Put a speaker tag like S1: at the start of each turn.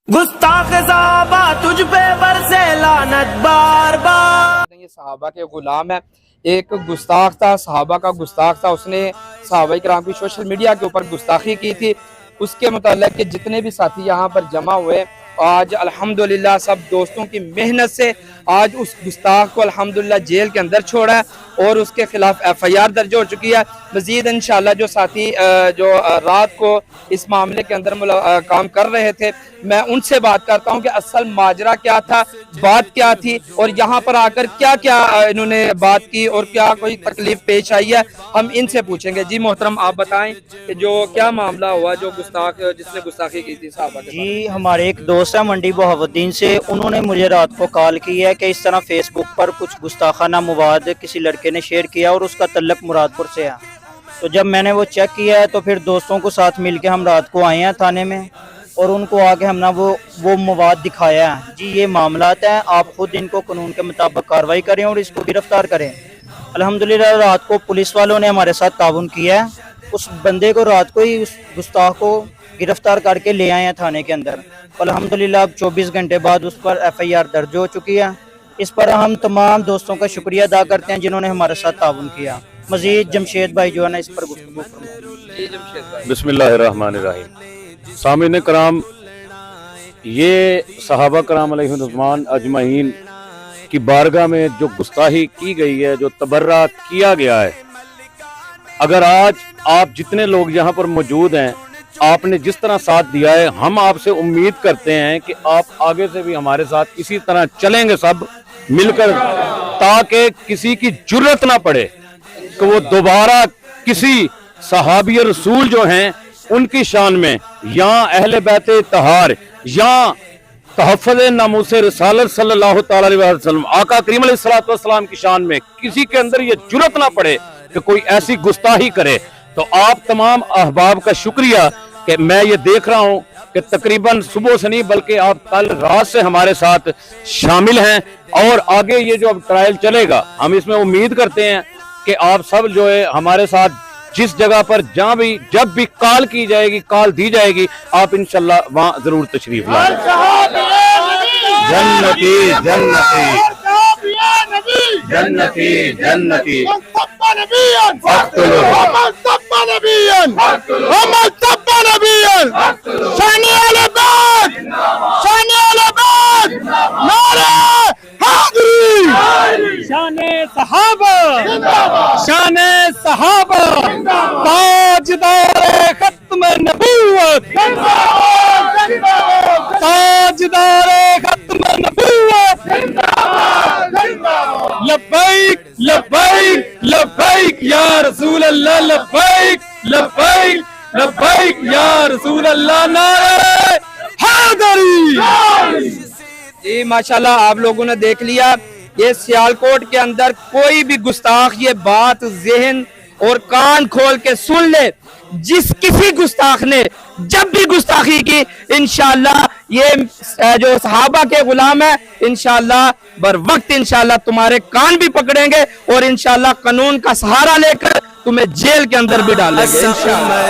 S1: गुस्ताख साहबा तुझ पे बरसे लानत बार बार।
S2: ये सहाबा के गुलाम है। एक गुस्ताख था, सहाबा का गुस्ताख था, उसने सहाबा इकराम की सोशल मीडिया के ऊपर गुस्ताखी की थी। उसके मुताल्लिक के जितने भी साथी यहाँ पर जमा हुए, आज अल्हम्दुलिल्लाह सब दोस्तों की मेहनत से आज उस गुस्ताख को अल्हम्दुलिल्लाह जेल के अंदर छोड़ा है और उसके खिलाफ FIR दर्ज हो चुकी है। मजीद इंशाल्लाह जो साथी जो रात को इस मामले के अंदर काम कर रहे थे, मैं उनसे बात करता हूं कि असल माजरा क्या था, बात क्या थी और यहाँ पर आकर क्या क्या इन्होंने बात की और क्या कोई तकलीफ पेश आई है, हम इनसे पूछेंगे। जी मोहतरम, आप बताएं कि जो क्या मामला हुआ, जो जिसने गुस्ताखी की थी साहबा के
S3: जी, हमारे एक दोस्त है मंडी बहावुद्दीन से, उन्होंने मुझे रात को कॉल की है कि इस तरह फेसबुक पर कुछ गुस्ताखाना मवाद किसी लड़के ने शेयर किया और उसका तल्लक मुरादपुर से है। तो जब मैंने वो चेक किया है तो फिर दोस्तों को साथ मिलके हम रात को आए हैं थाने में और उनको आके हमने वो मवाद दिखाया है। जी ये मामलात हैं, आप खुद इनको कानून के मुताबिक कार्रवाई करें और इसको गिरफ्तार करें। अल्हम्दुलिल्लाह रात को पुलिस वालों ने हमारे साथ ताउन किया है, उस बंदे को रात को ही, उस गुस्ताख को गिरफ्तार करके ले आए हैं थाने के अंदर। अल्हम्दुलिल्लाह अब 24 घंटे बाद उस पर FIR दर्ज हो चुकी है। इस पर हम तमाम दोस्तों का शुक्रिया अदा करते हैं जिन्होंने हमारे साथ ताउन किया। मजीद जमशेद भाई जो है ना इस पर गुफ्तगू फरमाएं।
S4: बिस्मिल्लाहिर्रहमानिर्रहीम। सामीन कराम, ये सहाबा कराम अलैहिम अजमईन की बारगाह में जो गुस्ताही की गई है, जो तबर्रा किया गया है, अगर आज आप जितने लोग यहाँ पर मौजूद हैं, आपने जिस तरह साथ दिया है, हम आपसे उम्मीद करते हैं कि आप आगे से भी हमारे साथ इसी तरह चलेंगे सब मिलकर, ताकि किसी की जुर्रत ना पड़े कि वो दोबारा किसी सहाबी रसूल जो हैं उनकी शान में या अहले बैत तहार या तहफ़्फ़ुज़ नामूस रिसालत सल्लल्लाहु तआला अलैहि वसल्लम आका करीम अलैहिस्सलातु वस्सलाम की शान में किसी के अंदर ये जुर्रत ना पड़े कि कोई ऐसी गुस्ताही करे। तो आप तमाम अहबाब का शुक्रिया कि मैं ये देख रहा हूँ कि तकरीबन सुबह से नहीं बल्कि आप कल रात से हमारे साथ शामिल हैं और आगे ये जो अब ट्रायल चलेगा, हम इसमें उम्मीद करते हैं कि आप सब जो है हमारे साथ जिस जगह पर जहाँ भी जब भी कॉल की जाएगी, कॉल दी जाएगी, आप इंशाल्लाह वहाँ जरूर तशरीफ लाएं। जन्नती जन्नती जन्नती जन्नती
S2: शाने सहाबा, शाने सहाबा, ताजदार खत्म नबूवत, ताजदार खत्म नबूवत, लब्बैक लब्बैक लब्बैक या रसूल अल्लाह, लब्बैक लब्बैक लब्बैक या रसूल अल्लाह, नारे हैदरी। जी माशाल्लाह, आप लोगों ने देख लिया, ये सियालकोट के अंदर कोई भी गुस्ताख ये बात ज़हन और कान खोल के सुन ले, जिस किसी गुस्ताख ने जब भी गुस्ताखी की, इंशाल्लाह ये जो सहाबा के गुलाम है, इंशाल्लाह बर वक्त इंशाल्लाह तुम्हारे कान भी पकड़ेंगे और इंशाल्लाह कानून का सहारा लेकर तुम्हें जेल के अंदर भी डालेंगे इंशाल्लाह।